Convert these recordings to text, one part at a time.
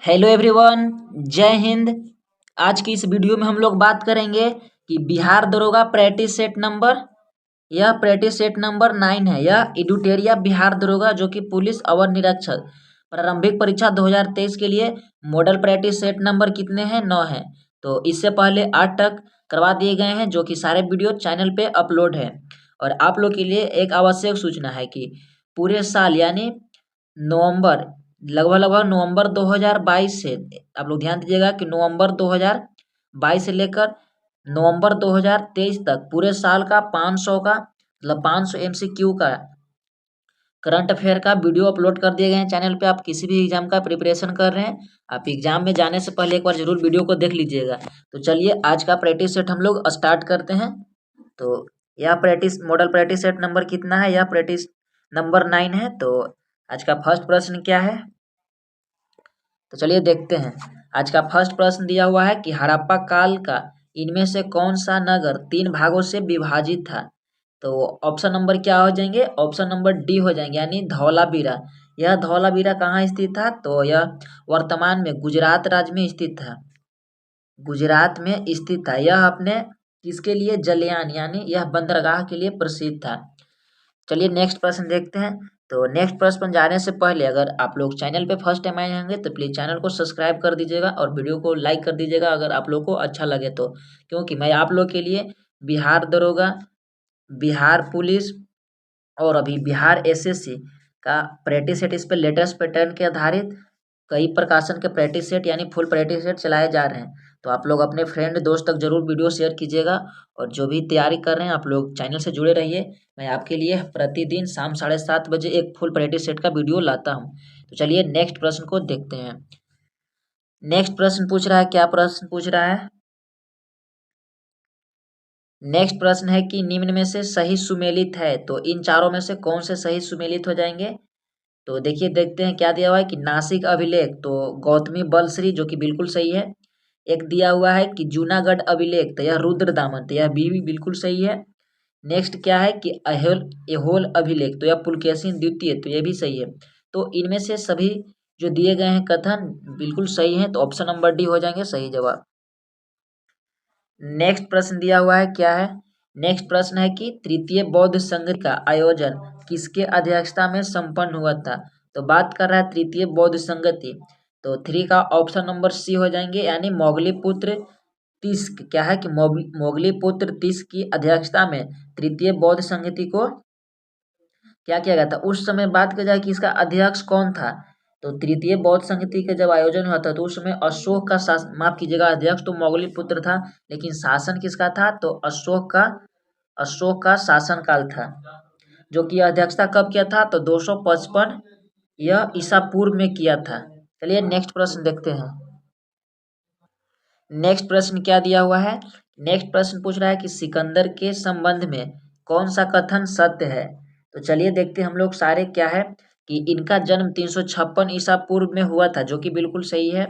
Hello everyone, जय हिंद। आज की इस वीडियो में हम लोग बात करेंगे कि बिहार दरोगा प्रैक्टिस सेट नंबर, यह प्रैक्टिस सेट नंबर 9 है। यह एडुटेरिया बिहार दरोगा जो कि पुलिस अवर निरीक्षक प्रारंभिक परीक्षा 2023 के लिए मॉडल प्रैक्टिस सेट नंबर कितने हैं? 9 है। तो इससे पहले 8 तक करवा दिए गए हैं, जो कि सारे वीडियो चैनल पे अपलोड है। और आप लोग के लिए एक आवश्यक सूचना है कि पूरे साल यानी नवंबर, लगभग नवंबर 2022 से आप लोग ध्यान दीजिएगा कि नवंबर 2022 से लेकर नवंबर 2023 तक पूरे साल का 500 का मतलब 500 एमसीक्यू का करंट अफेयर का वीडियो अपलोड कर दिए गए हैं चैनल पे। आप किसी भी एग्जाम का प्रिपरेशन कर रहे हैं, आप एग्जाम में जाने से पहले एक बार जरूर वीडियो को देख लीजिएगा। तो चलिए आज का प्रैक्टिस सेट हम लोग स्टार्ट करते हैं। तो यह practice model practice set number कितना है? यह प्रैक्टिस नंबर 9 है। तो आज का फर्स्ट प्रश्न क्या है, तो चलिए देखते हैं। आज का फर्स्ट प्रश्न दिया हुआ है कि हड़प्पा काल का इनमें से कौन सा नगर 3 भागों से विभाजित था? तो ऑप्शन नंबर क्या हो जाएंगे? ऑप्शन नंबर डी हो जाएंगे, यानी धौलावीरा। यह धौलावीरा कहाँ स्थित था? तो यह वर्तमान में गुजरात राज्य में स्थित था। गुजरात में स्थित था। यह अपने किसके लिए? जलयान, यानी यह बंदरगाह के लिए प्रसिद्ध था। चलिए नेक्स्ट प्रश्न देखते हैं। तो नेक्स्ट प्रश्न जाने से पहले अगर आप लोग चैनल पे फर्स्ट टाइम आए होंगे तो प्लीज़ चैनल को सब्सक्राइब कर दीजिएगा और वीडियो को लाइक कर दीजिएगा अगर आप लोग को अच्छा लगे तो, क्योंकि मैं आप लोग के लिए बिहार दरोगा, बिहार पुलिस और अभी बिहार एसएससी का प्रैक्टिस सेट, इस पर लेटेस्ट पैटर्न के आधारित कई प्रकाशन के प्रैक्टिस सेट यानी फुल प्रैक्टिस सेट चलाए जा रहे हैं। तो आप लोग अपने फ्रेंड दोस्त तक जरूर वीडियो शेयर कीजिएगा और जो भी तैयारी कर रहे हैं आप लोग चैनल से जुड़े रहिए। मैं आपके लिए प्रतिदिन शाम 7:30 बजे एक फुल प्रैक्टिस सेट का वीडियो लाता हूँ। तो चलिए नेक्स्ट प्रश्न को देखते हैं। नेक्स्ट प्रश्न पूछ रहा है, क्या प्रश्न पूछ रहा है? नेक्स्ट प्रश्न है कि निम्न में से सही सुमेलित है, तो इन चारों में से कौन से सही सुमेलित हो जाएंगे? तो देखिए देखते हैं क्या दिया हुआ है कि नासिक अभिलेख, तो गौतमी बलश्री जो कि बिल्कुल सही है। एक दिया हुआ है कि जूनागढ़ अभिलेख, तो यह रुद्र दामन, तो यह भी बिल्कुल सही है। नेक्स्ट क्या है कि अहोल एहोल अभिलेख, तो यह पुलकेशिन द्वितीय, तो यह भी सही है। तो इनमें से सभी जो दिए गए हैं कथन बिल्कुल सही है, तो ऑप्शन नंबर डी हो जाएंगे सही जवाब। नेक्स्ट प्रश्न दिया हुआ है, क्या है? नेक्स्ट प्रश्न है कि तृतीय बौद्ध संघ का आयोजन किसके अध्यक्षता में संपन्न हुआ था? तो बात कर रहा है तृतीय बौद्ध संगति, तो 3 का ऑप्शन नंबर सी हो जाएंगे, यानी मोगलीपुत्र तीस्क। क्या है कि मोगलीपुत्र तीस्क की अध्यक्षता में तृतीय बौद्ध संगति को क्या किया गया था? उस समय बात की जाए कि इसका अध्यक्ष कौन था, तो तृतीय बौद्ध संगति का जब आयोजन हुआ था तो उस समय अशोक का शासन, माफ कीजिएगा, अध्यक्ष तो मोगलीपुत्र था लेकिन शासन किसका था? तो अशोक का शासन काल था, जो कि अध्यक्षता कब किया था? तो 255 यह ईसा पूर्व में किया था। चलिए नेक्स्ट प्रश्न देखते हैं। नेक्स्ट प्रश्न क्या दिया हुआ है? नेक्स्ट प्रश्न पूछ रहा है कि सिकंदर के संबंध में कौन सा कथन सत्य है? तो चलिए देखते हैं हम लोग सारे क्या है कि इनका जन्म 356 ईसा पूर्व में हुआ था, जो कि बिल्कुल सही है।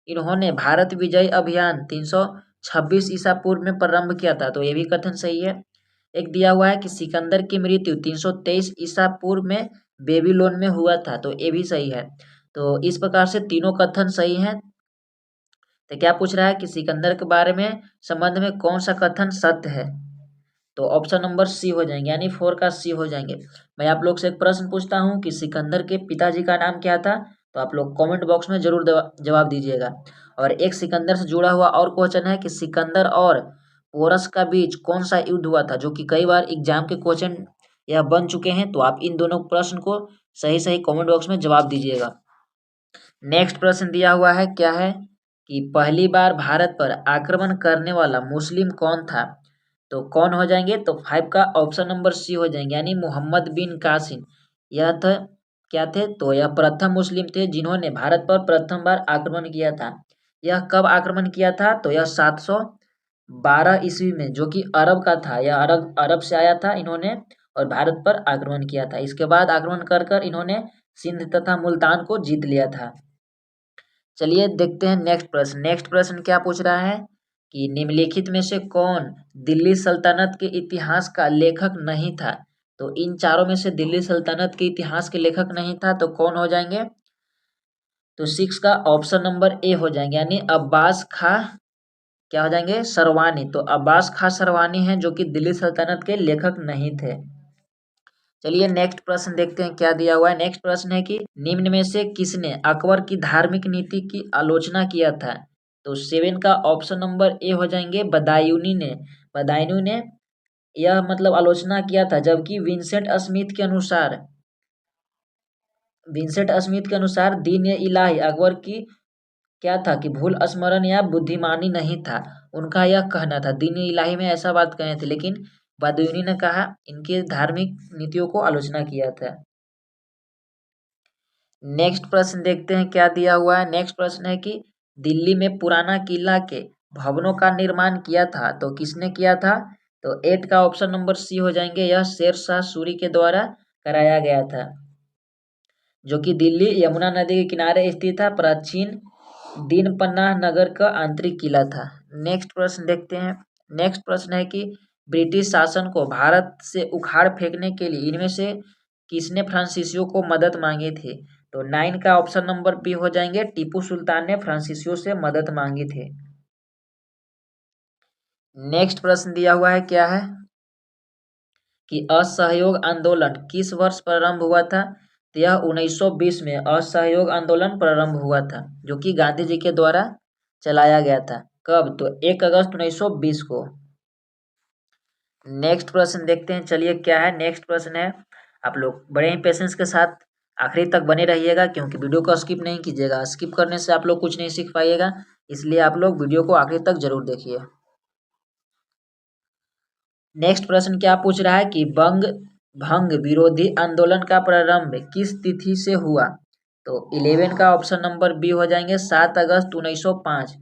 इन्होंने भारत विजय अभियान 326 ईसा पूर्व में प्रारंभ किया था, तो ये भी कथन सही है। एक दिया हुआ है कि सिकंदर की मृत्यु 323 ईसा पूर्व में बेबीलोन में हुआ था, तो ये भी सही है। तो इस प्रकार से तीनों कथन सही हैं। तो क्या पूछ रहा है कि सिकंदर के बारे में संबंध में कौन सा कथन सत्य है? तो ऑप्शन नंबर सी हो जाएंगे, यानी 4 का सी हो जाएंगे। मैं आप लोग से एक प्रश्न पूछता हूँ कि सिकंदर के पिताजी का नाम क्या था? तो आप लोग कमेंट बॉक्स में जरूर जवाब दीजिएगा। और एक सिकंदर से जुड़ा हुआ और क्वेश्चन है कि सिकंदर और पोरस का बीच कौन सा युद्ध हुआ था, जो कि कई बार एग्जाम के क्वेश्चन यह बन चुके हैं। तो आप इन दोनों प्रश्न को सही सही कमेंट बॉक्स में जवाब दीजिएगा। नेक्स्ट प्रश्न दिया हुआ है, क्या है कि पहली बार भारत पर आक्रमण करने वाला मुस्लिम कौन था? तो कौन हो जाएंगे? तो 5 का ऑप्शन नंबर सी हो जाएंगे, यानी मोहम्मद बिन कासिम। यह था, क्या थे? तो यह प्रथम मुस्लिम थे जिन्होंने भारत पर प्रथम बार आक्रमण किया था। यह कब आक्रमण किया था? तो यह 712 ईस्वी में, जो कि अरब का था। यह अरब से आया था इन्होंने और भारत पर आक्रमण किया था। इसके बाद आक्रमण कर कर इन्होंने सिंध तथा मुल्तान को जीत लिया था। चलिए देखते हैं नेक्स्ट प्रश्न। नेक्स्ट प्रश्न क्या पूछ रहा है कि निम्नलिखित में से कौन दिल्ली सल्तनत के इतिहास का लेखक नहीं था? तो इन चारों में से दिल्ली सल्तनत के इतिहास के लेखक नहीं था, तो कौन हो जाएंगे? तो 6 का ऑप्शन नंबर ए हो जाएंगे, यानी अब्बास खां क्या हो जाएंगे, सरवानी। तो अब्बास खां सरवानी हैं जो कि दिल्ली सल्तनत के लेखक नहीं थे। चलिए नेक्स्ट प्रश्न देखते हैं क्या दिया हुआ है। नेक्स्ट प्रश्न है कि निम्न में से किसने अकबर की धार्मिक नीति की आलोचना किया था। तो 7 का ऑप्शन नंबर ए हो जाएंगे बदायूनी ने। बदायूनी ने यह मतलब आलोचना किया था, जबकि विंसेंट स्मिथ के अनुसार दीन ए इलाही अकबर की क्या था कि भूल स्मरण या बुद्धिमानी नहीं था। उनका यह कहना था, दीन ए इलाही में ऐसा बात कहे थे, लेकिन बदायूनी ने कहा इनके धार्मिक नीतियों को आलोचना किया था। नेक्स्ट प्रश्न देखते हैं क्या दिया हुआ है। नेक्स्ट प्रश्न है कि दिल्ली में पुराना किला के भवनों का निर्माण किया था, तो किसने किया था। तो 8 का ऑप्शन नंबर सी हो जाएंगे, यह शेर शाह सूरी के द्वारा कराया गया था, जो कि दिल्ली यमुना नदी के किनारे स्थित था। प्राचीन दीन पन्ना नगर का आंतरिक किला था। नेक्स्ट प्रश्न देखते हैं। नेक्स्ट प्रश्न है कि ब्रिटिश शासन को भारत से उखाड़ फेंकने के लिए इनमें से किसने फ्रांसीसियों को मदद मांगी थी। तो 9 का ऑप्शन नंबर बी हो जाएंगे, टीपू सुल्तान ने फ्रांसीसियों से मदद मांगी थी। नेक्स्ट प्रश्न दिया हुआ है क्या है कि असहयोग आंदोलन किस वर्ष प्रारंभ हुआ था। तो यह 1920 में असहयोग आंदोलन प्रारंभ हुआ था, जो कि गांधी जी के द्वारा चलाया गया था। कब, तो 1 अगस्त 1920 को। नेक्स्ट प्रश्न देखते हैं, चलिए क्या है। नेक्स्ट प्रश्न है, आप लोग बड़े ही पेशेंस के साथ आखिरी तक बने रहिएगा, क्योंकि वीडियो को स्किप नहीं कीजिएगा। स्किप करने से आप लोग कुछ नहीं सीख पाइएगा, इसलिए आप लोग वीडियो को आखिरी तक जरूर देखिए। नेक्स्ट प्रश्न क्या पूछ रहा है कि भंग विरोधी आंदोलन का प्रारंभ किस तिथि से हुआ। तो 11 का ऑप्शन नंबर बी हो जाएंगे, 7 अगस्त 1905।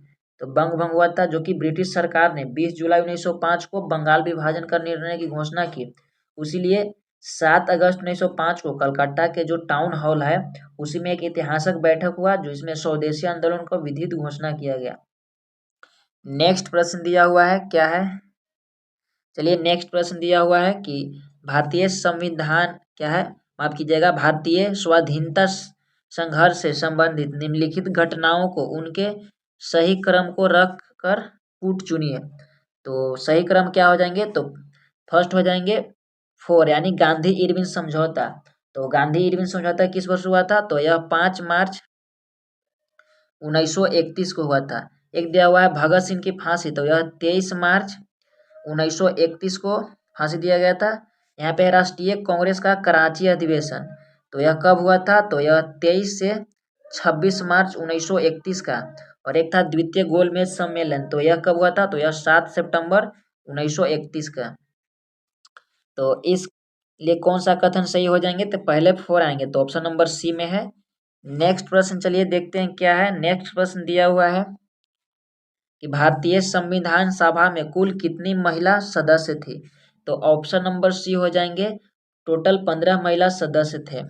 तो भंग हुआ था, जो कि ब्रिटिश सरकार ने 20 जुलाई 1905 को बंगाल विभाजन का निर्णय की घोषणा की। उसीलिए 7 अगस्त 1905 को कलकत्ता के जो टाउन हॉल है उसी में एक ऐतिहासिक बैठक हुआ, जो इसमें स्वदेशी आंदोलन को विधित घोषणा किया गया। नेक्स्ट प्रश्न दिया हुआ है क्या है। चलिए नेक्स्ट प्रश्न दिया हुआ है कि भारतीय संविधान क्या है, माफ कीजिएगा, भारतीय स्वाधीनता संघर्ष से संबंधित निम्नलिखित घटनाओं को उनके सही क्रम को रख कर कूट चुनिए। तो सही क्रम क्या हो जाएंगे, तो फर्स्ट हो जाएंगे 4, यानी गांधी इरविन समझौता। तो गांधी इरविन समझौता किस वर्ष हुआ था। तो यह 5 मार्च 1931 को हुआ था। एक दिया हुआ है भगत सिंह की फांसी, तो यह 23 मार्च 1931 को फांसी दिया गया था। यहाँ पे राष्ट्रीय कांग्रेस का कराची अधिवेशन, तो यह कब हुआ था। तो यह 23 से 26 मार्च 1931 का। और एक था द्वितीय गोलमेज सम्मेलन, तो यह कब हुआ था। तो यह 7 सितंबर 1931 का। तो इस लिए कौन सा कथन सही हो जाएंगे, तो पहले 4 आएंगे, तो ऑप्शन नंबर सी में है। नेक्स्ट प्रश्न चलिए देखते हैं क्या है। नेक्स्ट प्रश्न दिया हुआ है कि भारतीय संविधान सभा में कुल कितनी महिला सदस्य थी। तो ऑप्शन नंबर सी हो जाएंगे, टोटल 15 महिला सदस्य थे,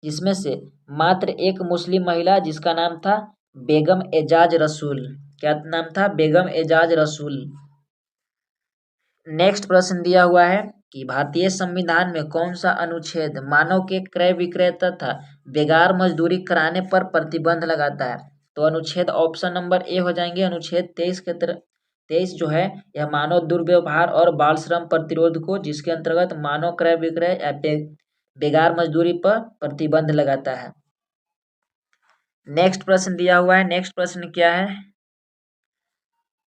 जिसमें से मात्र एक मुस्लिम महिला जिसका नाम था बेगम एजाज रसूल। क्या नाम था, बेगम एजाज रसूल। नेक्स्ट प्रश्न दिया हुआ है कि भारतीय संविधान में कौन सा अनुच्छेद मानव के क्रय विक्रय तथा बेगार मजदूरी कराने पर प्रतिबंध लगाता है। तो अनुच्छेद ऑप्शन नंबर ए हो जाएंगे, अनुच्छेद 23 के 23 जो है यह मानव दुर्व्यवहार और बाल श्रम प्रतिरोध को, जिसके अंतर्गत मानव क्रय विक्रय या बेगार मजदूरी पर प्रतिबंध लगाता है। नेक्स्ट प्रश्न दिया हुआ है। नेक्स्ट प्रश्न क्या है।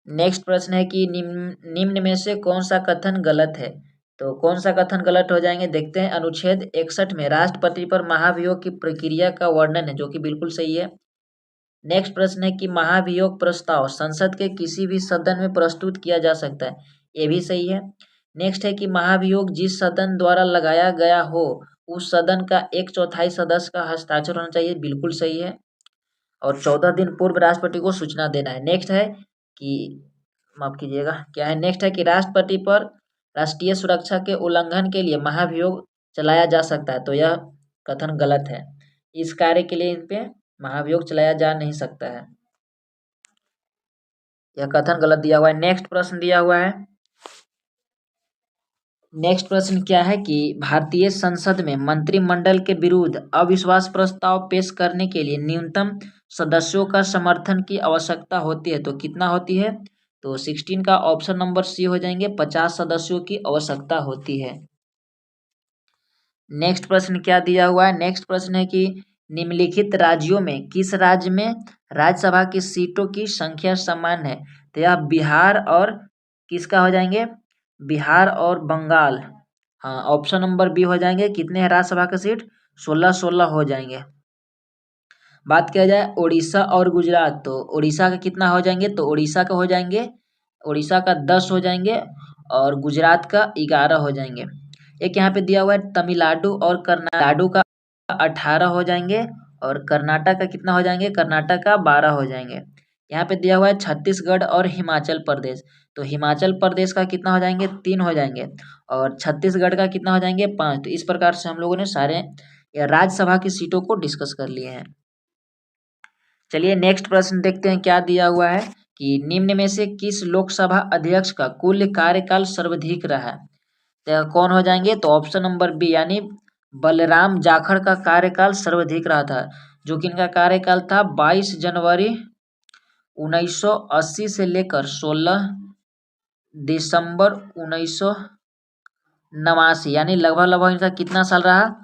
नेक्स्ट प्रश्न है कि निम्न में से कौन सा कथन गलत है। तो कौन सा कथन गलत हो जाएंगे, देखते हैं। अनुच्छेद 61 में राष्ट्रपति पर महाभियोग की प्रक्रिया का वर्णन है, जो कि बिल्कुल सही है। नेक्स्ट प्रश्न है कि महाभियोग प्रस्ताव संसद के किसी भी सदन में प्रस्तुत किया जा सकता है, ये भी सही है। नेक्स्ट है कि महाभियोग जिस सदन द्वारा लगाया गया हो उस सदन का 1/4 सदस्य का हस्ताक्षर होना चाहिए, बिल्कुल सही है। और 14 दिन पूर्व राष्ट्रपति को सूचना देना है। नेक्स्ट है कि माफ कीजिएगा क्या है, नेक्स्ट है कि राष्ट्रपति पर राष्ट्रीय सुरक्षा के उल्लंघन के लिए महाभियोग चलाया जा सकता है, तो यह कथन गलत है। इस कार्य के लिए इन पे महाभियोग चलाया जा नहीं सकता है, यह कथन गलत दिया हुआ है। नेक्स्ट प्रश्न दिया हुआ है। नेक्स्ट प्रश्न क्या है कि भारतीय संसद में मंत्रिमंडल के विरुद्ध अविश्वास प्रस्ताव पेश करने के लिए न्यूनतम सदस्यों का समर्थन की आवश्यकता होती है, तो कितना होती है? तो 16 का ऑप्शन नंबर सी हो जाएंगे, 50 सदस्यों की आवश्यकता होती है। नेक्स्ट प्रश्न क्या दिया हुआ है? नेक्स्ट प्रश्न है कि निम्नलिखित राज्यों में किस राज्य में राज्यसभा की सीटों की संख्या समान है? तो यह बिहार और किसका हो जाएंगे? बिहार और बंगाल। हाँ, ऑप्शन नंबर बी हो जाएंगे। कितने हैं राज्यसभा की सीट? 16-16 हो जाएंगे। बात किया जाए उड़ीसा और गुजरात, तो उड़ीसा का कितना हो जाएंगे? तो उड़ीसा का हो जाएंगे, उड़ीसा का 10 हो जाएंगे और गुजरात का 11 हो जाएंगे। एक यहाँ पे दिया हुआ है तमिलनाडु और कर्नाटक का 18 हो जाएंगे और कर्नाटक का कितना हो जाएंगे? कर्नाटक का 12 हो जाएंगे। यहाँ पे दिया हुआ है छत्तीसगढ़ और हिमाचल प्रदेश, तो हिमाचल प्रदेश का कितना हो जाएंगे? 3 हो जाएंगे और छत्तीसगढ़ का कितना हो जाएंगे? 5। तो इस प्रकार से हम लोगों ने सारे राज्यसभा की सीटों को डिस्कस कर लिए हैं। चलिए नेक्स्ट प्रश्न देखते हैं क्या दिया हुआ है कि निम्न में से किस लोकसभा अध्यक्ष का कुल कार्यकाल सर्वाधिक रहा है? तो कौन हो जाएंगे? तो ऑप्शन नंबर बी यानी बलराम जाखड़ का कार्यकाल सर्वाधिक रहा था, जो कि इनका कार्यकाल था 22 जनवरी 1980 से लेकर 16 दिसंबर 1989, यानी लगभग लगभग इनका कितना साल रहा?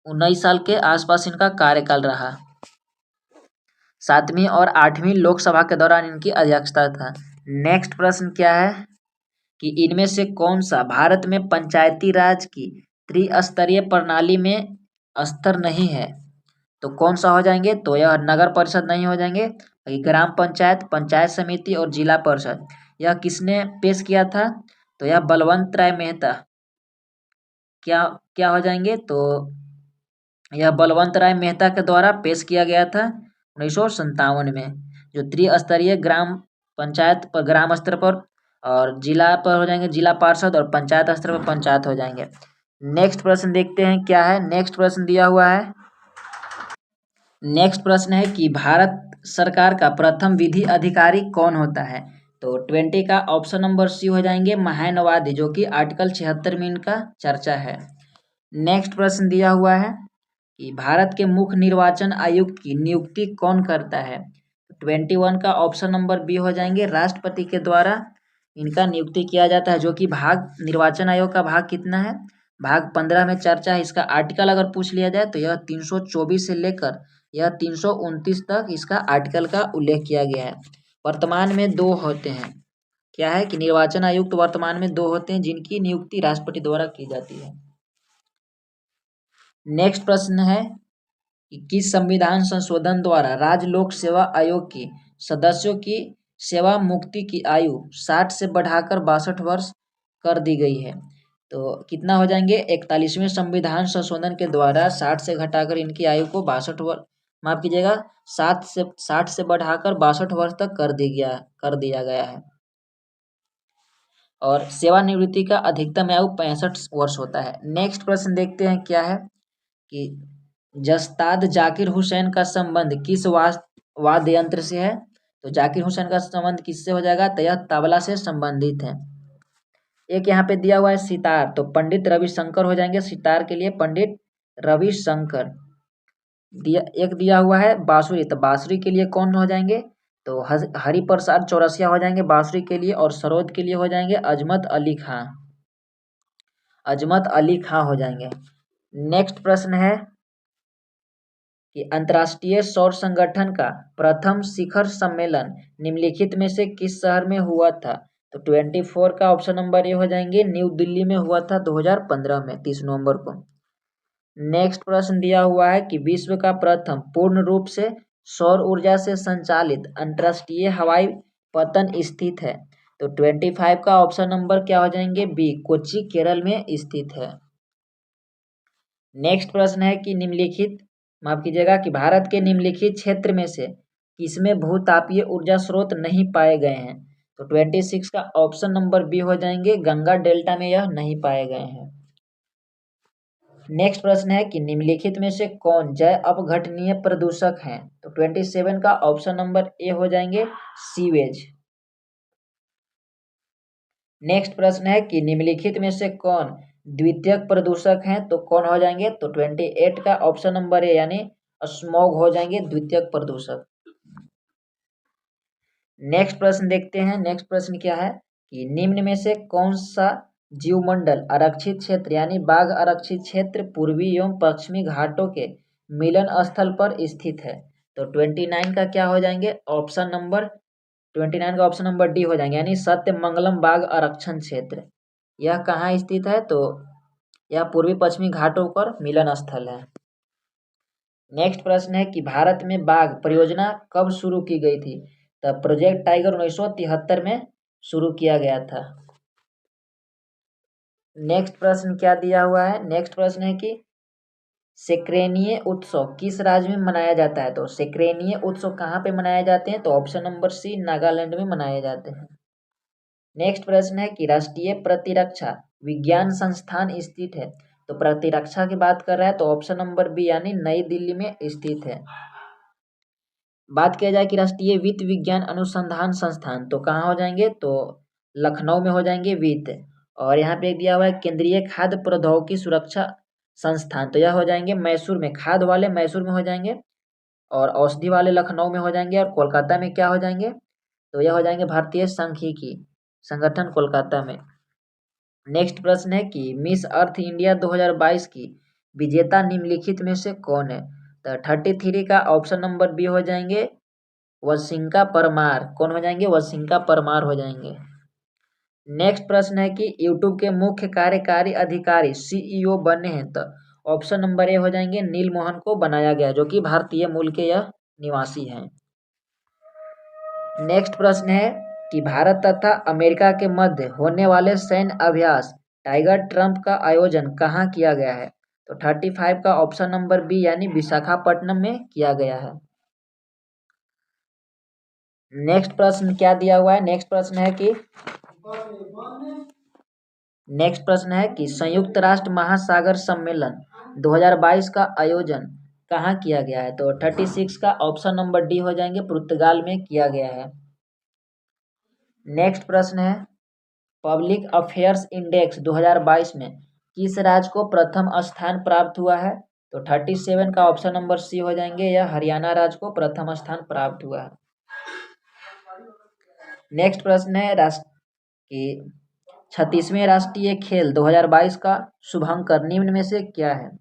19 साल के आसपास इनका कार्यकाल रहा। 7वीं और 8वीं लोकसभा के दौरान इनकी अध्यक्षता था। नेक्स्ट प्रश्न क्या है कि इनमें से कौन सा भारत में पंचायती राज की त्रिस्तरीय प्रणाली में स्तर नहीं है? तो कौन सा हो जाएंगे? तो यह नगर परिषद नहीं हो जाएंगे, ग्राम पंचायत, पंचायत समिति और जिला परिषद। यह किसने पेश किया था? तो यह बलवंत राय मेहता। क्या क्या हो जाएंगे? तो यह बलवंत राय मेहता के द्वारा पेश किया गया था 1957 में, जो त्रिस्तरीय ग्राम पंचायत पर ग्राम स्तर पर और जिला पर हो जाएंगे जिला पार्षद और पंचायत स्तर पर पंचायत हो जाएंगे। नेक्स्ट प्रश्न देखते हैं क्या है। नेक्स्ट प्रश्न दिया हुआ है, नेक्स्ट प्रश्न है कि भारत सरकार का प्रथम विधि अधिकारी कौन होता है? तो 20 का ऑप्शन नंबर सी हो जाएंगे महानवादी, जो कि आर्टिकल 76 में इनका चर्चा है। नेक्स्ट प्रश्न दिया हुआ है कि भारत के मुख्य निर्वाचन आयुक्त की नियुक्ति कौन करता है? 21 का ऑप्शन नंबर बी हो जाएंगे राष्ट्रपति के द्वारा इनका नियुक्ति किया जाता है, जो कि भाग निर्वाचन आयोग का भाग कितना है? भाग 15 में चर्चा है। इसका आर्टिकल अगर पूछ लिया जाए तो यह 324 से लेकर यह 329 तक इसका आर्टिकल का उल्लेख किया गया है। वर्तमान में 2 होते हैं। क्या है कि निर्वाचन आयुक्त वर्तमान में 2 होते हैं जिनकी नियुक्ति राष्ट्रपति द्वारा की जाती है। नेक्स्ट प्रश्न है कि किस संविधान संशोधन द्वारा राज्य लोक सेवा आयोग की सदस्यों की सेवा मुक्ति की आयु 60 से बढ़ाकर 62 वर्ष कर दी गई है? तो कितना हो जाएंगे? 41वें संविधान संशोधन के द्वारा 60 से घटाकर इनकी आयु को 62 वर्ष, माफ कीजिएगा, 60 से बढ़ाकर 62 वर्ष तक कर दिया गया है। और सेवानिवृत्ति का अधिकतम आयु 65 वर्ष होता है। नेक्स्ट प्रश्न देखते हैं क्या है कि जस्ताद जाकिर हुसैन का संबंध किस वाद्य यंत्र से है? तो जाकिर हुसैन का संबंध किससे हो जाएगा? तो यह तबला से संबंधित है। एक यहाँ पे दिया हुआ है सितार, तो पंडित रविशंकर हो जाएंगे सितार के लिए, पंडित रविशंकर। एक दिया हुआ है बांसुरी, तो बांसुरी के लिए कौन हो जाएंगे? तो हरिप्रसाद चौरसिया हो जाएंगे बांसुरी के लिए, और सरोद के लिए हो जाएंगे अजमत अली खां। अजमत अली खां हो जाएंगे। नेक्स्ट प्रश्न है कि अंतर्राष्ट्रीय सौर संगठन का प्रथम शिखर सम्मेलन निम्नलिखित में से किस शहर में हुआ था? तो 24 का ऑप्शन नंबर ए हो जाएंगे न्यू दिल्ली में हुआ था 2015 में 30 नवंबर को। नेक्स्ट प्रश्न दिया हुआ है कि विश्व का प्रथम पूर्ण रूप से सौर ऊर्जा से संचालित अंतर्राष्ट्रीय हवाई पतन स्थित है? तो 25 का ऑप्शन नंबर क्या हो जाएंगे? बी, कोच्चि केरल में स्थित है। नेक्स्ट प्रश्न है कि माफ कीजिएगा कि भारत के निम्नलिखित क्षेत्र में से किसमें भूतापीय ऊर्जा स्रोत नहीं पाए गए हैं? तो 26 का ऑप्शन नंबर बी हो जाएंगे गंगा डेल्टा में यह नहीं पाए गए हैं। नेक्स्ट प्रश्न है कि निम्नलिखित में से कौन जैव अपघटनीय प्रदूषक हैं? तो 27 का ऑप्शन नंबर ए हो जाएंगे सीवेज। नेक्स्ट प्रश्न है कि निम्नलिखित में से कौन द्वितीयक प्रदूषक हैं? तो कौन हो जाएंगे? तो 28 का ऑप्शन नंबर ए यानी स्मॉग हो जाएंगे द्वितीयक प्रदूषक। नेक्स्ट प्रश्न देखते हैं। नेक्स्ट प्रश्न क्या है कि निम्न में से कौन सा जीवमंडल आरक्षित क्षेत्र यानी बाघ आरक्षित क्षेत्र पूर्वी एवं पश्चिमी घाटों के मिलन स्थल पर स्थित है? तो 29 का क्या हो जाएंगे? ऑप्शन नंबर 29 का ऑप्शन नंबर डी हो जाएंगे, यानी सत्यमंगलम बाघ आरक्षण क्षेत्र। यह कहाँ स्थित है? तो यह पूर्वी पश्चिमी घाटों पर मिलन स्थल है। नेक्स्ट प्रश्न है कि भारत में बाघ परियोजना कब शुरू की गई थी? तो प्रोजेक्ट टाइगर 1973 में शुरू किया गया था। नेक्स्ट प्रश्न क्या दिया हुआ है? नेक्स्ट प्रश्न है कि सेक्रेनिये उत्सव किस राज्य में मनाया जाता है? तो सेक्रेनिये उत्सव कहाँ पे मनाए जाते हैं? तो ऑप्शन नंबर सी, नागालैंड में मनाए जाते हैं। नेक्स्ट प्रश्न है कि राष्ट्रीय प्रतिरक्षा विज्ञान संस्थान स्थित है? तो प्रतिरक्षा की बात कर रहा है तो ऑप्शन नंबर बी यानी नई दिल्ली में स्थित है। बात किया जाए कि राष्ट्रीय वित्त विज्ञान अनुसंधान संस्थान तो कहाँ हो जाएंगे? तो लखनऊ में हो जाएंगे वित्त। और यहाँ पे दिया हुआ है केंद्रीय खाद्य प्रौद्योगिकी सुरक्षा संस्थान, तो यह हो जाएंगे मैसूर में, खाद वाले मैसूर में हो जाएंगे और औषधि वाले लखनऊ में हो जाएंगे। और कोलकाता में क्या हो जाएंगे? तो यह हो जाएंगे भारतीय सांख्यिकी संगठन कोलकाता में। नेक्स्ट प्रश्न है कि मिस अर्थ इंडिया 2022 की विजेता निम्नलिखित में से कौन है? तो 33 का ऑप्शन नंबर बी हो जाएंगे वशिंका परमार। कौन हो जाएंगे? वशिंका परमार हो जाएंगे। नेक्स्ट प्रश्न है कि यूट्यूब के मुख्य कार्यकारी अधिकारी सीईओ बने हैं? तो ऑप्शन नंबर ए हो जाएंगे नील मोहन को बनाया गया, जो कि भारतीय मूल के यह निवासी हैं। नेक्स्ट प्रश्न है कि भारत तथा अमेरिका के मध्य होने वाले सैन्य अभ्यास टाइगर ट्रम्प का आयोजन कहाँ किया गया है? तो 35 का ऑप्शन नंबर बी यानी विशाखापट्टनम में किया गया है। नेक्स्ट प्रश्न क्या दिया हुआ है? नेक्स्ट प्रश्न है कि संयुक्त राष्ट्र महासागर सम्मेलन 2022 का आयोजन कहाँ किया गया है? तो 36 का ऑप्शन नंबर डी हो जाएंगे पुर्तगाल में किया गया है। नेक्स्ट प्रश्न है पब्लिक अफेयर्स इंडेक्स 2022 में किस राज्य को प्रथम स्थान प्राप्त हुआ है? तो 37 का ऑप्शन नंबर सी हो जाएंगे, यह हरियाणा राज्य को प्रथम स्थान प्राप्त हुआ है। नेक्स्ट प्रश्न है 36वें राष्ट्रीय खेल 2022 का शुभांकर निम्न में से क्या है?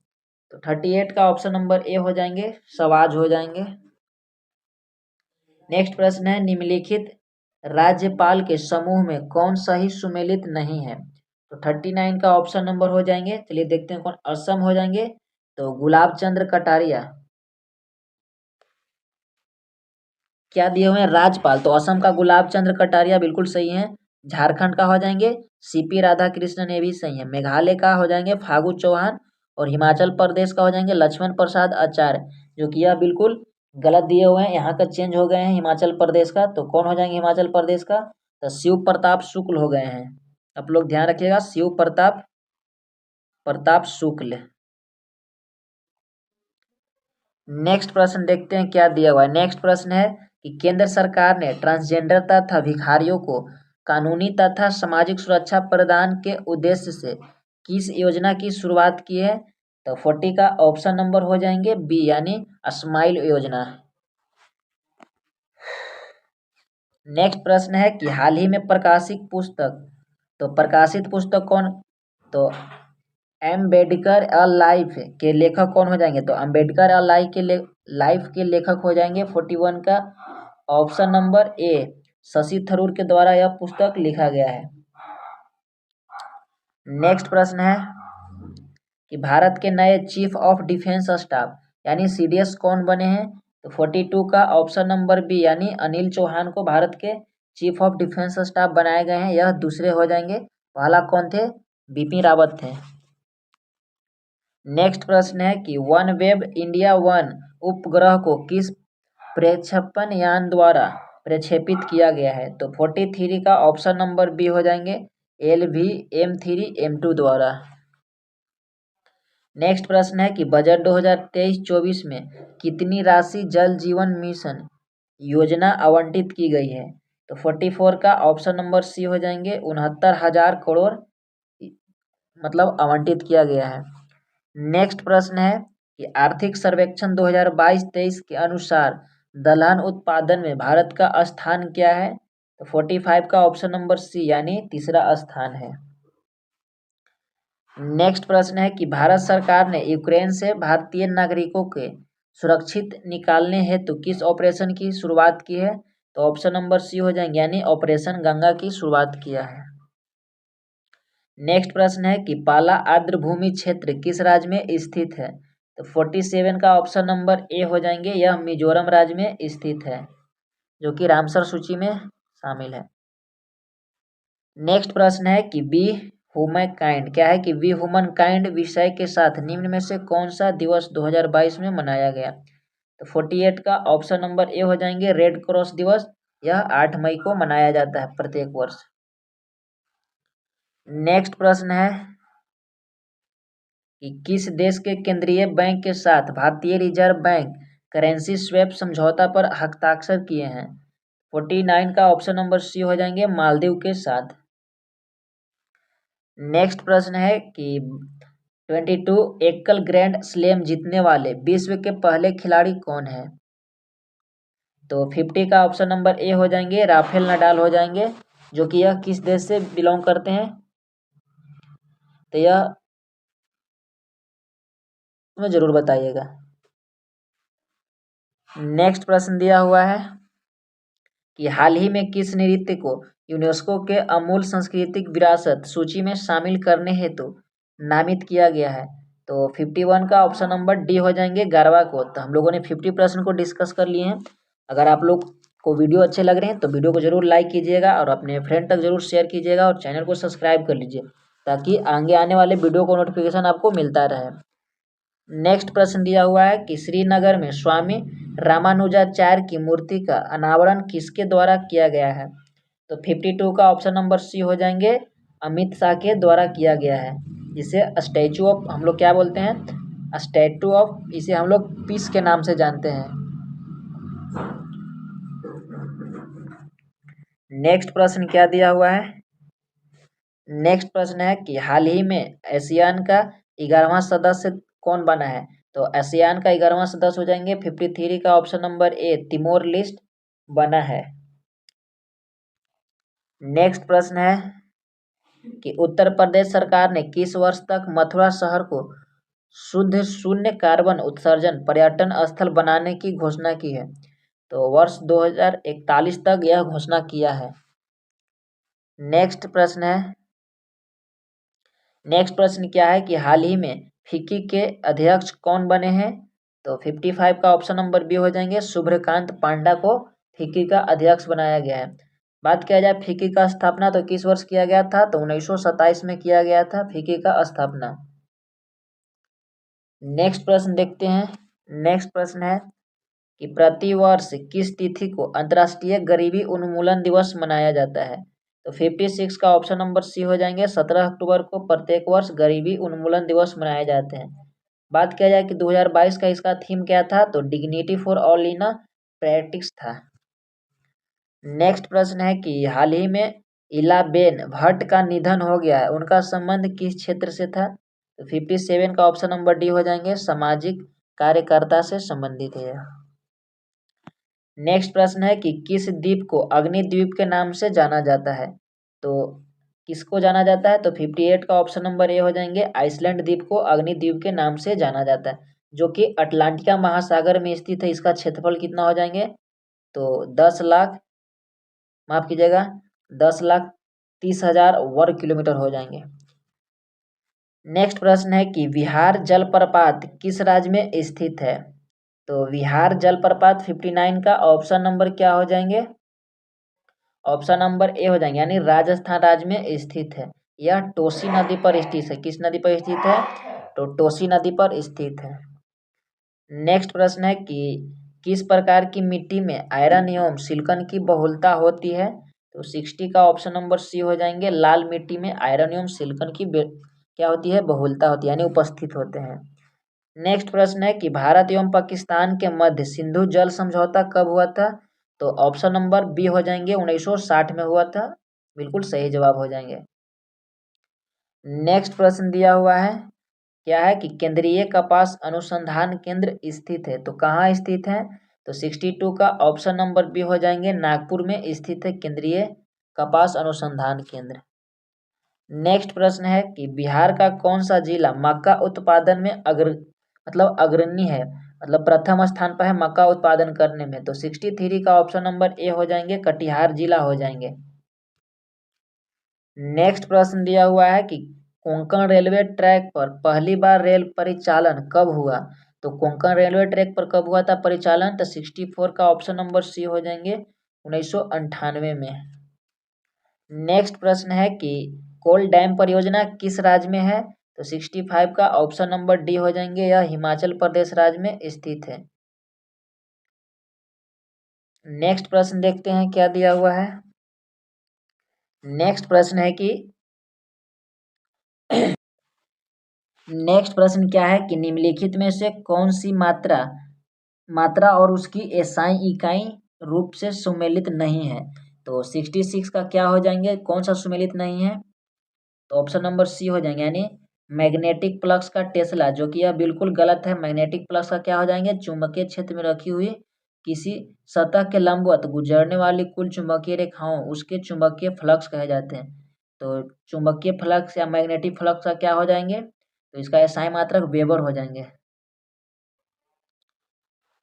तो 38 का ऑप्शन नंबर ए हो जाएंगे सवाज हो जाएंगे। नेक्स्ट प्रश्न है निम्नलिखित राज्यपाल के समूह में कौन सा ही सुमेलित नहीं है? तो 39 का ऑप्शन नंबर हो जाएंगे, चलिए देखते हैं कौन। असम हो जाएंगे तो गुलाब चंद्र कटारिया। क्या दिए हुए हैं? राज्यपाल, तो असम का गुलाब चंद्र कटारिया बिल्कुल सही है। झारखंड का हो जाएंगे सीपी राधा कृष्णन, ये भी सही है। मेघालय का हो जाएंगे फागू चौहान और हिमाचल प्रदेश का हो जाएंगे लक्ष्मण प्रसाद आचार्य, जो कि यह बिल्कुल गलत दिए हुए हैं। यहाँ का चेंज हो गए हैं हिमाचल प्रदेश का, तो कौन हो जाएंगे हिमाचल प्रदेश का? तो शिव प्रताप शुक्ल हो गए हैं। आप लोग ध्यान रखिएगा, शिव प्रताप शुक्ल। नेक्स्ट प्रश्न देखते हैं क्या दिया हुआ है। नेक्स्ट प्रश्न है कि केंद्र सरकार ने ट्रांसजेंडर तथा भिखारियों को कानूनी तथा सामाजिक सुरक्षा प्रदान के उद्देश्य से किस योजना की शुरुआत की है? तो 40 का ऑप्शन नंबर हो जाएंगे बी यानी स्माइल योजना। नेक्स्ट प्रश्न है कि हाल ही में प्रकाशित पुस्तक, तो प्रकाशित पुस्तक कौन? तो अम्बेडकर अ लाइफ के लेखक कौन हो जाएंगे? तो अम्बेडकर अ लाइफ के लेखक हो जाएंगे 41 का option number A Shashi Tharoor के द्वारा यह पुस्तक लिखा गया है। नेक्स्ट प्रश्न है कि भारत के नए चीफ ऑफ डिफेंस स्टाफ यानी सीडीएस कौन बने हैं? तो 42 का ऑप्शन नंबर बी यानी अनिल चौहान को भारत के चीफ ऑफ डिफेंस स्टाफ बनाए गए हैं, यह दूसरे हो जाएंगे। पहला कौन थे? बिपिन रावत थे। नेक्स्ट प्रश्न है कि वन वेब इंडिया 1 उपग्रह को किस प्रक्षेपण यान द्वारा प्रक्षेपित किया गया है? तो 43 का ऑप्शन नंबर बी हो जाएंगे LVM-3M2 द्वारा। नेक्स्ट प्रश्न है कि बजट 2023-24 में कितनी राशि जल जीवन मिशन योजना आवंटित की गई है? तो 44 का ऑप्शन नंबर सी हो जाएंगे 69,000 करोड़ मतलब आवंटित किया गया है। नेक्स्ट प्रश्न है कि आर्थिक सर्वेक्षण 2022-23 के अनुसार दलहन उत्पादन में भारत का स्थान क्या है? तो 45 का ऑप्शन नंबर सी यानी तीसरा स्थान है। नेक्स्ट प्रश्न है कि भारत सरकार ने यूक्रेन से भारतीय नागरिकों के सुरक्षित निकालने हेतु किस ऑपरेशन की शुरुआत की है? तो ऑप्शन नंबर सी हो जाएंगे यानी ऑपरेशन गंगा की शुरुआत किया है। नेक्स्ट प्रश्न है कि पाला आर्द्रभूमि क्षेत्र किस राज्य में स्थित है? तो 47 का ऑप्शन नंबर ए हो जाएंगे, यह मिजोरम राज्य में स्थित है जो कि रामसर सूची में शामिल है। नेक्स्ट प्रश्न है कि बी ह्यूमन काइंड क्या है कि बी ह्यूमन काइंड विषय के साथ निम्न में से कौन सा दिवस 2022 में मनाया गया? तो 48 का ऑप्शन नंबर ए हो जाएंगे रेड क्रॉस दिवस, यह 8 मई को मनाया जाता है प्रत्येक वर्ष। नेक्स्ट प्रश्न है कि किस देश के केंद्रीय बैंक के साथ भारतीय रिजर्व बैंक करेंसी स्वैप समझौता पर हस्ताक्षर किए हैं? 49 का ऑप्शन नंबर सी हो जाएंगे मालदीव के साथ। नेक्स्ट प्रश्न है कि 22 एकल ग्रैंड स्लैम जीतने वाले विश्व के पहले खिलाड़ी कौन है? तो 50 का ऑप्शन नंबर ए हो जाएंगे राफेल नडाल हो जाएंगे, जो कि यह किस देश से बिलोंग करते हैं? तो यह में जरूर बताइएगा। नेक्स्ट प्रश्न दिया हुआ है कि हाल ही में किस नृत्य को यूनेस्को के अमूल सांस्कृतिक विरासत सूची में शामिल करने हेतु नामित किया गया है? तो 51 का ऑप्शन नंबर डी हो जाएंगे गरबा को। तो हम लोगों ने 50 प्रश्न को डिस्कस कर लिए हैं। अगर आप लोग को वीडियो अच्छे लग रहे हैं तो वीडियो को जरूर लाइक कीजिएगा और अपने फ्रेंड तक जरूर शेयर कीजिएगा और चैनल को सब्सक्राइब कर लीजिए ताकि आगे आने वाले वीडियो को नोटिफिकेशन आपको मिलता रहे। नेक्स्ट प्रश्न दिया हुआ है कि श्रीनगर में स्वामी रामानुजाचार्य की मूर्ति का अनावरण किसके द्वारा किया गया है? तो 52 का ऑप्शन नंबर सी हो जाएंगे अमित शाह के द्वारा किया गया है, जिसे स्टैचू ऑफ हम लोग क्या बोलते हैं? स्टैचू ऑफ, इसे हम लोग पीस के नाम से जानते हैं। नेक्स्ट प्रश्न क्या दिया हुआ है? नेक्स्ट प्रश्न है कि हाल ही में एशियान का 11वां सदस्य कौन बना है? तो एशियान का 11वां सदस्य हो जाएंगे 53 का option number A Timor list बना है। नेक्स्ट प्रश्न है कि उत्तर प्रदेश सरकार ने किस वर्ष तक मथुरा शहर को शुद्ध शून्य कार्बन उत्सर्जन पर्यटन स्थल बनाने की घोषणा की है? तो वर्ष 2041 तक यह घोषणा किया है। नेक्स्ट प्रश्न क्या है कि हाल ही में फिक्की के अध्यक्ष कौन बने हैं? तो 55 का ऑप्शन नंबर बी हो जाएंगे शुभ्रकांत पांडा को फिक्की का अध्यक्ष बनाया गया है। बात किया जाए फिक्की का स्थापना तो किस वर्ष किया गया था? तो 1927 में किया गया था फिक्की का स्थापना। नेक्स्ट प्रश्न देखते हैं। नेक्स्ट प्रश्न है कि प्रति वर्ष किस तिथि को अंतर्राष्ट्रीय गरीबी उन्मूलन दिवस मनाया जाता है? तो 56 का ऑप्शन नंबर सी हो जाएंगे 17 अक्टूबर को प्रत्येक वर्ष गरीबी उन्मूलन दिवस मनाए जाते हैं। बात किया जाए कि 2022 का इसका थीम क्या था? तो dignity for all in practice था। नेक्स्ट प्रश्न है कि हाल ही में इलाबेन भट्ट का निधन हो गया है, उनका संबंध किस क्षेत्र से था? तो 57 का ऑप्शन नंबर डी हो जाएंगे सामाजिक कार्यकर्ता से संबंधित है। नेक्स्ट प्रश्न है कि किस द्वीप को अग्निद्वीप के नाम से जाना जाता है? तो किसको जाना जाता है? तो 58 का ऑप्शन नंबर ए हो जाएंगे आइसलैंड द्वीप को अग्निद्वीप के नाम से जाना जाता है, जो कि अटलांटिका महासागर में स्थित है। इसका क्षेत्रफल कितना हो जाएंगे? तो 10,30,000 वर्ग किलोमीटर हो जाएंगे। नेक्स्ट प्रश्न है कि विहार जलप्रपात किस राज्य में स्थित है? तो विहार जलप्रपात 59 का ऑप्शन नंबर क्या हो जाएंगे? ऑप्शन नंबर ए हो जाएंगे यानी राजस्थान राज्य में स्थित है। यह टोसी नदी पर स्थित है। किस नदी पर स्थित है? तो टोसी नदी पर स्थित है। नेक्स्ट प्रश्न है कि किस प्रकार की मिट्टी में आयरन एवं सिलिकॉन की बहुलता होती है? तो 60 का ऑप्शन नंबर सी हो जाएंगे लाल मिट्टी में आयरन एवं सिलिकॉन की क्या होती है? बहुलता होती है यानी उपस्थित होते हैं। नेक्स्ट प्रश्न है कि भारत एवं पाकिस्तान के मध्य सिंधु जल समझौता कब हुआ था? तो ऑप्शन नंबर बी हो जाएंगे 1960 में हुआ था। बिल्कुल सही जवाब हो जाएंगे। नेक्स्ट प्रश्न दिया हुआ है क्या है कि केंद्रीय कपास अनुसंधान केंद्र स्थित है, तो कहाँ स्थित है? तो 62 का ऑप्शन नंबर बी हो जाएंगे, नागपुर में स्थित है केंद्रीय कपास अनुसंधान केंद्र। नेक्स्ट प्रश्न है कि बिहार का कौन सा जिला मक्का उत्पादन में अग्रणी है, मतलब प्रथम स्थान पर है मक्का उत्पादन करने में। तो 63 का ऑप्शन नंबर ए हो जाएंगे, कटिहार जिला हो जाएंगे। नेक्स्ट प्रश्न दिया हुआ है कि कोंकण रेलवे ट्रैक पर पहली बार रेल परिचालन कब हुआ। तो कोंकण रेलवे ट्रैक पर कब हुआ था परिचालन, तो 64 का ऑप्शन नंबर सी हो जाएंगे, 1998 में। नेक्स्ट प्रश्न है कि कोल डैम परियोजना किस राज्य में है। तो 65 का ऑप्शन नंबर डी हो जाएंगे, यह हिमाचल प्रदेश राज्य में स्थित है। नेक्स्ट प्रश्न देखते हैं क्या दिया हुआ है। नेक्स्ट प्रश्न है कि नेक्स्ट प्रश्न क्या है कि निम्नलिखित में से कौन सी मात्रा और उसकी एसआई इकाई रूप से सुमेलित नहीं है। तो 66 का क्या हो जाएंगे, कौन सा सुमेलित नहीं है, तो ऑप्शन नंबर सी हो जाएंगे, यानी मैग्नेटिक प्लक्स का टेस्ला, जो कि यह बिल्कुल गलत है। मैग्नेटिक प्लक्स का क्या हो जाएंगे, चुंबकीय क्षेत्र में रखी हुई किसी सतह के लंबवत गुजरने वाली कुल चुंबकीय रेखाओं उसके चुंबकीय फ्लक्स कहे जाते हैं। तो चुंबकीय फ्लक्स या मैग्नेटिक फ्लक्स का क्या हो जाएंगे, तो इसका एसआई मात्रक वेबर हो जाएंगे।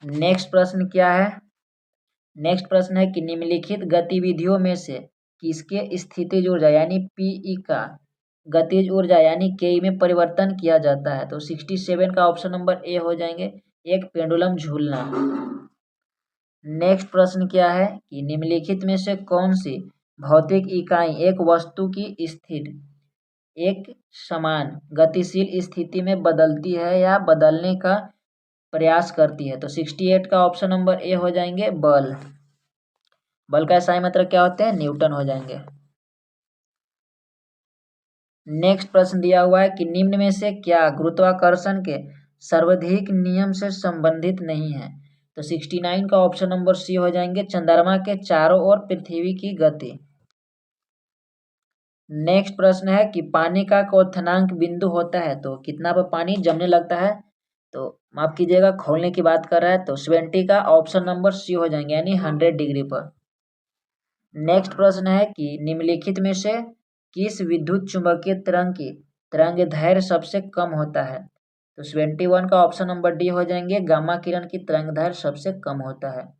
नेक्स्ट प्रश्न क्या है। नेक्स्ट प्रश्न है कि निम्नलिखित गतिविधियों में से किसके स्थितिज ऊर्जा यानी पीई का गतिज ऊर्जा यानी के में परिवर्तन किया जाता है। तो 67 का ऑप्शन नंबर ए हो जाएंगे, एक पेंडुलम झूलना। नेक्स्ट प्रश्न क्या है कि निम्नलिखित में से कौन सी भौतिक इकाई एक वस्तु की स्थिर एक समान गतिशील स्थिति में बदलती है या बदलने का प्रयास करती है। तो 68 का ऑप्शन नंबर ए हो जाएंगे, बल का एसआई मात्रक क्या होते हैं, न्यूटन हो जाएंगे। नेक्स्ट प्रश्न दिया हुआ है कि निम्न में से क्या गुरुत्वाकर्षण के सर्वाधिक नियम से संबंधित नहीं है। तो 69 का ऑप्शन नंबर सी हो जाएंगे, चंद्रमा के चारों ओर पृथ्वी की गति। नेक्स्ट प्रश्न है कि पानी का क्वथनांक बिंदु होता है तो कितना पर पानी जमने लगता है। तो माफ कीजिएगा, खोलने की बात कर रहा है, तो 70 का ऑप्शन नंबर सी हो जाएंगे, यानी 100 डिग्री पर। नेक्स्ट प्रश्न है कि निम्नलिखित में से किस विद्युत चुंबकीय तरंग की तरंग दैर्घ्य सबसे कम होता है। तो 71 का ऑप्शन नंबर डी हो जाएंगे, गामा किरण की तरंग दैर्घ्य सबसे कम होता है।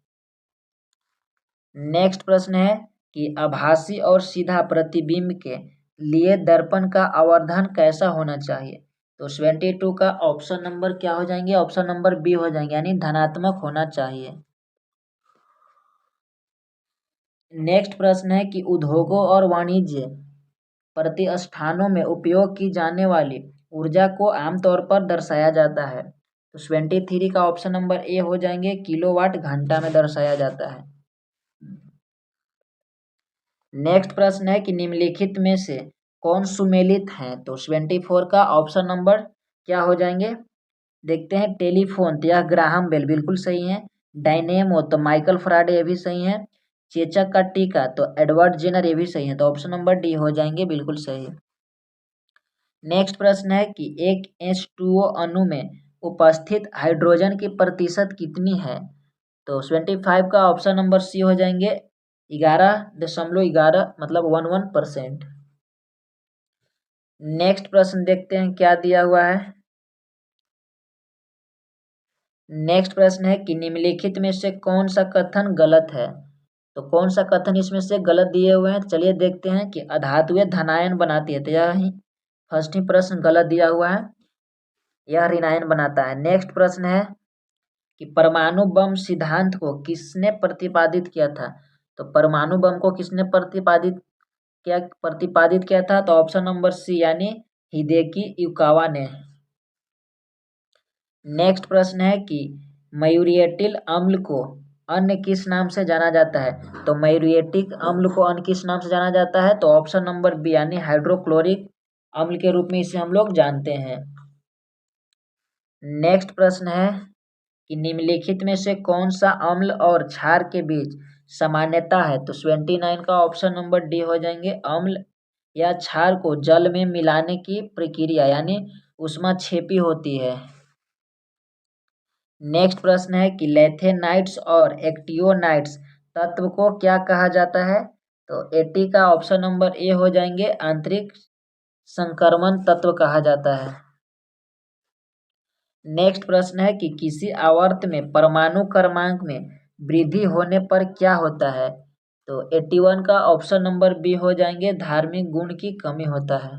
नेक्स्ट प्रश्न है कि आभासी और सीधा प्रतिबिंब के लिए दर्पण का आवर्धन कैसा होना चाहिए। तो 72 का ऑप्शन नंबर क्या हो जाएंगे, ऑप्शन नंबर बी हो जाएंगे, यानी धनात्मक होना चाहिए। नेक्स्ट प्रश्न है कि उद्योगों और वाणिज्य प्रतिष्ठानों में उपयोग की जाने वाली ऊर्जा को आमतौर पर दर्शाया जाता है। तो 73 का ऑप्शन नंबर ए हो जाएंगे, किलोवाट घंटा में दर्शाया जाता है। नेक्स्ट प्रश्न है कि निम्नलिखित में से कौन सुमेलित है। तो 74 का ऑप्शन नंबर क्या हो जाएंगे, देखते हैं। टेलीफोन तो यह ग्राहम बेल बिल्कुल सही है। डायनेमो तो माइकल फराडे ये भी सही है। चेचक का टीका तो एडवर्ड जेनर ये भी सही है। तो ऑप्शन नंबर डी हो जाएंगे, बिल्कुल सही। नेक्स्ट प्रश्न है कि एक H2O अणु में उपस्थित हाइड्रोजन की प्रतिशत कितनी है। तो 75 का ऑप्शन नंबर सी हो जाएंगे, 11.11 मतलब 11%। नेक्स्ट प्रश्न देखते हैं क्या दिया हुआ है। नेक्स्ट प्रश्न है कि निम्नलिखित में से कौन सा कथन गलत है। तो कौन सा कथन इसमें से गलत दिए हुए हैं, चलिए देखते हैं। कि अधातुएं धनायन बनाती है, तो यह ही फर्स्ट ही प्रश्न गलत दिया हुआ है, यह ऋणायन बनाता है। नेक्स्ट प्रश्न है कि परमाणु बम सिद्धांत को किसने प्रतिपादित किया था। तो परमाणु बम को किसने प्रतिपादित किया था, तो ऑप्शन नंबर सी, यानी हिदेकी युकावा ने। नेक्स्ट प्रश्न है कि म्यूरिएटिल अम्ल को अन्य किस नाम से जाना जाता है। तो म्यूरिएटिक अम्ल को अन्य किस नाम से जाना जाता है, तो ऑप्शन नंबर बी, यानी हाइड्रोक्लोरिक अम्ल के रूप में इसे हम लोग जानते हैं। नेक्स्ट प्रश्न है कि निम्नलिखित में से कौन सा अम्ल और क्षार के बीच सामान्यता है। तो 79 का ऑप्शन नंबर डी हो जाएंगे, अम्ल या क्षार को जल में मिलाने की प्रक्रिया यानी उष्माक्षेपी होती है। नेक्स्ट प्रश्न है कि लैथेनाइट्स और एक्टियोनाइट्स तत्व को क्या कहा जाता है? तो 80 का ऑप्शन नंबर ए हो जाएंगे, आंतरिक संक्रमण तत्व कहा जाता है। नेक्स्ट प्रश्न है कि किसी आवर्त में परमाणु क्रमांक में वृद्धि होने पर क्या होता है? तो 81 का ऑप्शन नंबर बी हो जाएंगे, धार्मिक गुण की कमी होता है।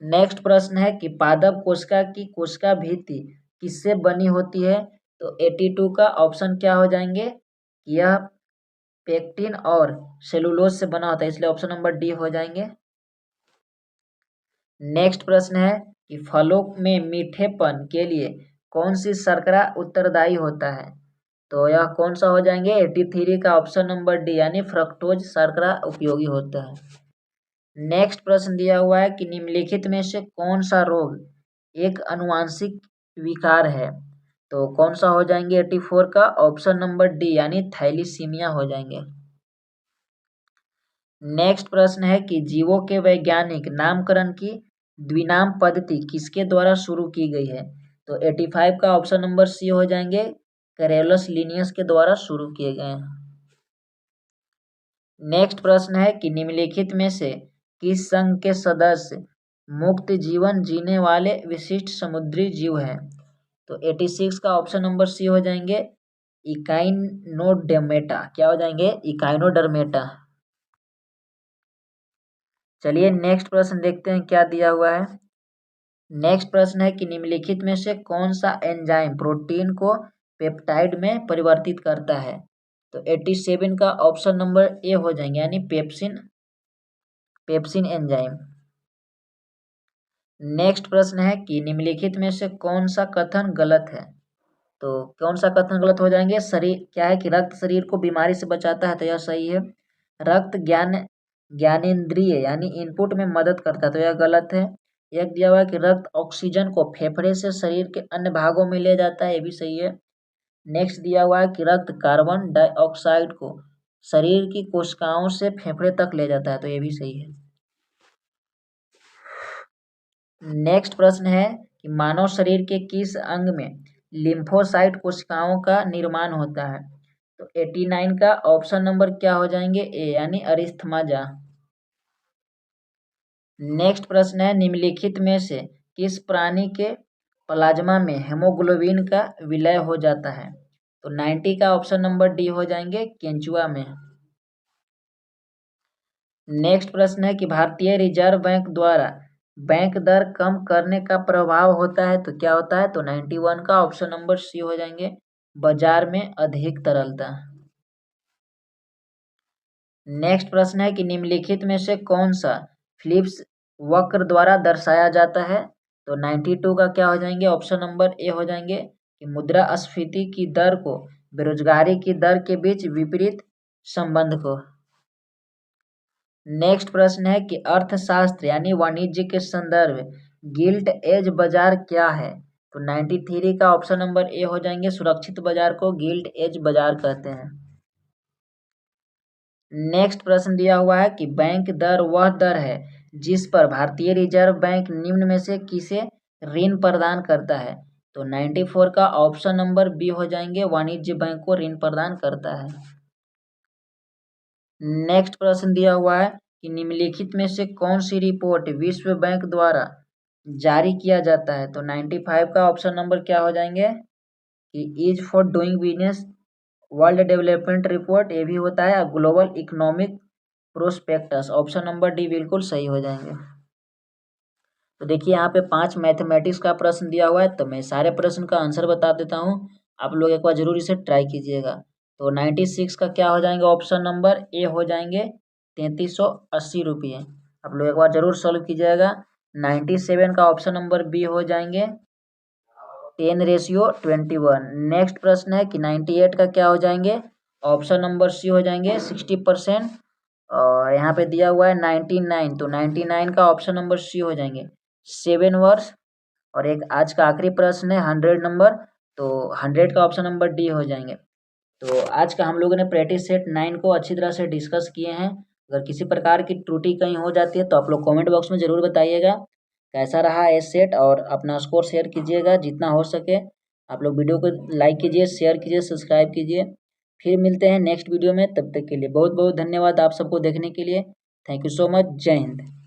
नेक्स्ट प्रश्न है कि पादप कोशिका की कोशिका भित्ति किससे बनी होती है? तो 82 का ऑप्शन क्या हो जाएंगे, यह पेक्टिन और सेलुलोज से बना होता है, इसलिए ऑप्शन नंबर डी हो जाएंगे। नेक्स्ट प्रश्न है कि फलों में मीठेपन के लिए कौन सी शर्करा उत्तरदायी होता है? तो यह कौन सा हो जाएंगे, 83 का ऑप्शन नंबर डी यानी फ्रक्टोज शर्करा उपयोगी होता है। नेक्स्ट प्रश्न दिया हुआ है कि निम्नलिखित में से कौन सा रोग एक अनुवांशिक विकार है? तो कौन सा हो जाएंगे, 84 का ऑप्शन नंबर डी यानी थैलीसीमिया हो जाएंगे। नेक्स्ट प्रश्न है कि जीवों के वैज्ञानिक नामकरण की द्विनाम पद्धति किसके द्वारा शुरू की गई है? तो 85 का ऑप्शन नंबर सी हो जाएंगे, कैरोलस लिनियस के द्वारा शुरू किए गए हैं। नेक्स्ट प्रश्न है कि निम्नलिखित में से किस संघ के सदस्य मुक्त जीवन जीने वाले विशिष्ट समुद्री जीव हैं? तो 86 का ऑप्शन नंबर सी हो जाएंगे, इकाइनोडर्मेटा। क्या हो जाएंगे, इकाइनोडर्मेटा। चलिए नेक्स्ट प्रश्न देखते हैं क्या दिया हुआ है। नेक्स्ट प्रश्न है कि निम्नलिखित में से कौन सा एंजाइम प्रोटीन को पेप्टाइड में परिवर्तित करता है? तो 87 का ऑप्शन नंबर ए हो जाएंगे यानी पेप्सिन एंजाइम। नेक्स्ट प्रश्न है कि निम्नलिखित में से कौन सा कथन गलत है? तो कौन सा कथन गलत हो जाएंगे, शरीर क्या है कि रक्त शरीर को बीमारी से बचाता है, तो यह सही है। रक्त ज्ञानेंद्रिय यानी इनपुट में मदद करता है, तो यह गलत है। एक दिया हुआ है कि रक्त ऑक्सीजन को फेफड़े से शरीर के अन्य भागों में ले जाता है, ये भी सही है। नेक्स्ट दिया हुआ है कि रक्त कार्बन डाइऑक्साइड को शरीर की कोशिकाओं से फेफड़े तक ले जाता है, तो ये भी सही है। नेक्स्ट प्रश्न है कि मानव शरीर के किस अंग में लिम्फोसाइट कोशिकाओं का निर्माण होता है? तो 89 का ऑप्शन नंबर क्या हो जाएंगे, ए यानी अरिस्थमाजा। नेक्स्ट प्रश्न है निम्नलिखित में से किस प्राणी के प्लाज्मा में हेमोग्लोबिन का विलय हो जाता है? तो 90 का ऑप्शन नंबर डी हो जाएंगे, केंचुआ में। नेक्स्ट प्रश्न है कि भारतीय रिजर्व बैंक द्वारा बैंक दर कम करने का प्रभाव होता है, तो क्या होता है? तो 91 का ऑप्शन नंबर सी हो जाएंगे, बाजार में अधिक तरलता। नेक्स्ट प्रश्न है कि निम्नलिखित में से कौन सा फिलिप्स वक्र द्वारा दर्शाया जाता है? तो 92 का क्या हो जाएंगे, ऑप्शन नंबर ए हो जाएंगे कि मुद्रास्फीति की दर को बेरोजगारी की दर के बीच विपरीत संबंध को। नेक्स्ट प्रश्न है कि अर्थशास्त्र यानी वाणिज्य के संदर्भ गिल्ट एज बाजार क्या है? तो 93 का ऑप्शन नंबर ए हो जाएंगे, सुरक्षित बाजार को गिल्ट एज बाजार कहते हैं। नेक्स्ट प्रश्न दिया हुआ है कि बैंक दर वह दर है जिस पर भारतीय रिजर्व बैंक निम्न में से किसे ऋण प्रदान करता है? तो 94 का ऑप्शन नंबर बी हो जाएंगे, वाणिज्य बैंक को ऋण प्रदान करता है। नेक्स्ट प्रश्न दिया हुआ है कि निम्नलिखित में से कौन सी रिपोर्ट विश्व बैंक द्वारा जारी किया जाता है? तो 95 का ऑप्शन नंबर क्या हो जाएंगे कि is for doing business world development report, ये भी होता है। Global economic prospectus, option number D बिल्कुल सही हो जाएंगे। तो देखिए यहाँ पे 5 मैथमेटिक्स का प्रश्न दिया हुआ है, तो मैं सारे प्रश्न का आंसर बता देता हूँ, आप लोग एक बार जरूर इसे ट्राई कीजिएगा। तो 96 का क्या हो जाएंगे, ऑप्शन नंबर ए हो जाएंगे 3380 रुपये। आप लोग एक बार जरूर सॉल्व कीजिएगा। 97 का ऑप्शन नंबर बी हो जाएंगे 10:21। नेक्स्ट प्रश्न है कि 98 का क्या हो जाएंगे, ऑप्शन नंबर सी हो जाएंगे 60%। और यहाँ पे दिया हुआ है 99, तो 99 का ऑप्शन नंबर सी हो जाएंगे 7 वर्ष। और एक आज का आखिरी प्रश्न है 100 नंबर, तो 100 का ऑप्शन नंबर डी हो जाएंगे। तो आज का हम लोगों ने प्रैक्टिस सेट 9 को अच्छी तरह से डिस्कस किए हैं। अगर किसी प्रकार की त्रुटि कहीं हो जाती है तो आप लोग कमेंट बॉक्स में ज़रूर बताइएगा कैसा रहा ये सेट, और अपना स्कोर शेयर कीजिएगा जितना हो सके। आप लोग वीडियो को लाइक कीजिए, शेयर कीजिए, सब्सक्राइब कीजिए। फिर मिलते हैं नेक्स्ट वीडियो में, तब तक के लिए बहुत बहुत धन्यवाद आप सबको देखने के लिए। Thank you so much. जय हिंद।